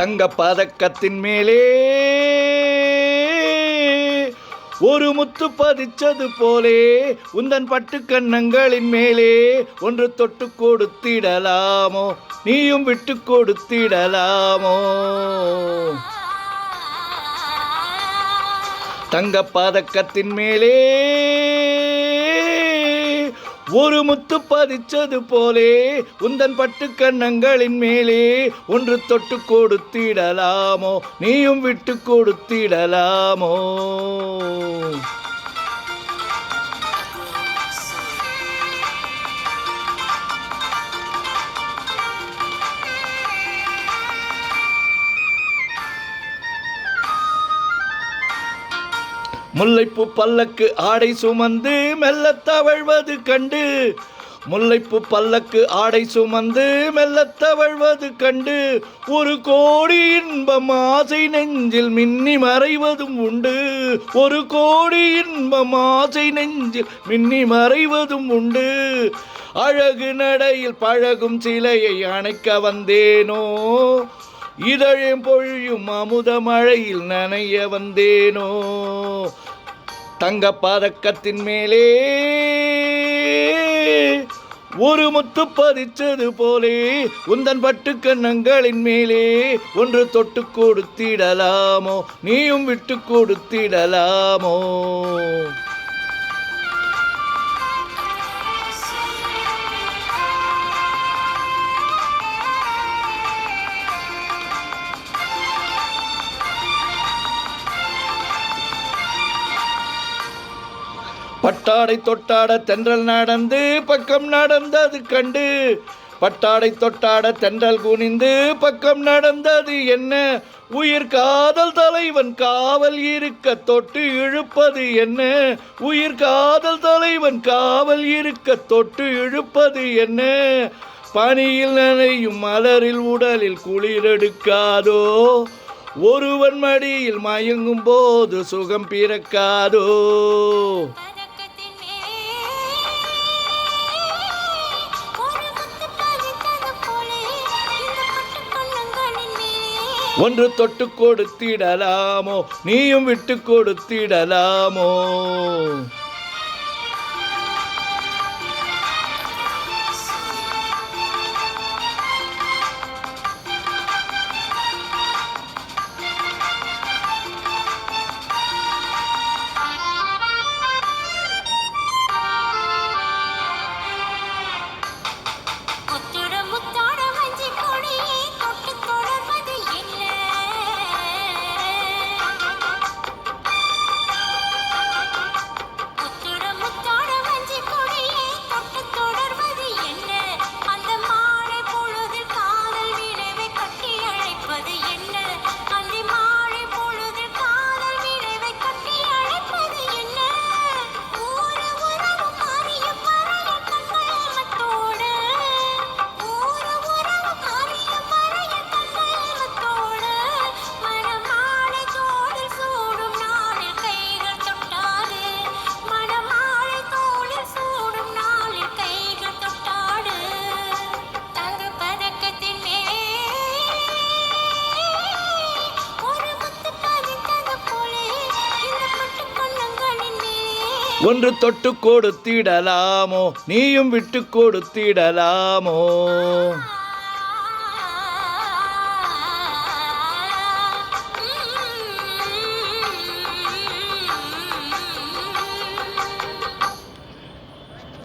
தங்க பதக்கத்தின் மேலே ஒரு முத்து பதிச்சது போலே உந்தன் பட்டு கன்னங்களின் மேலே ஒன்று தொட்டு கொடுத்திடலாமோ, நீயும் விட்டு கொடுத்திடலாமோ. தங்க பதக்கத்தின் மேலே ஒரு முத்து பதிச்சது போலே உந்தன் பட்டு கன்னங்களின் மேலே ஒன்று தொட்டு கொடுத்திடலாமோ, நீயும் விட்டு கொடுத்திடலாமோ. முல்லைப்பூ பல்லக்கு ஆடை சுமந்து மெல்ல தவழ்வது கண்டு, முல்லைப்பூ பல்லக்கு ஆடை சுமந்து மெல்ல தவழ்வது கண்டு, ஒரு கோடி இன்பம் ஆசை நெஞ்சில் மின்னி மறைவதும் உண்டு, ஒரு கோடி இன்பம் ஆசை நெஞ்சில் மின்னி மறைவதும் உண்டு. அழகு நடையில் பழகும் சிலையை அணைக்க வந்தேனோ, இதழும் பொழியும் அமுத மழையில் நனைய வந்தேனோ. தங்க பதக்கத்தின் மேலே ஒரு முத்து பதிச்சது போலே உந்தன் பட்டு கன்னங்களின் மேலே ஒன்று தொட்டு கொடுத்திடலாமோ, நீயும் விட்டு கொடுத்திடலாமோ. பட்டாடை தொட்டாட தென்றல் நடந்து பக்கம் நடந்தது கண்டு, பட்டாடை தொட்டாட தென்றல் குனிந்து பக்கம் நடந்தது என்ன, உயிர் காதல் தலைவன் காவல் இருக்க தொட்டு இழுப்பது என்ன, உயிர் காதல் தலைவன் காவல் இருக்க தொட்டு இழுப்பது என்ன. பனியில் நனையும் மலரில் உடலில் குளிரெடுக்காதோ, ஒருவன் மடியில் மயங்கும் போது சுகம் பிறக்காதோ. ஒன்று தொட்டு கொடுத்திடலாமோ, நீயும் விட்டு கொடுத்திடலாமோ. ஒன்று தொட்டு கொடுத்திடலாமோ, நீயும் விட்டு கொடுத்திடலாமோ.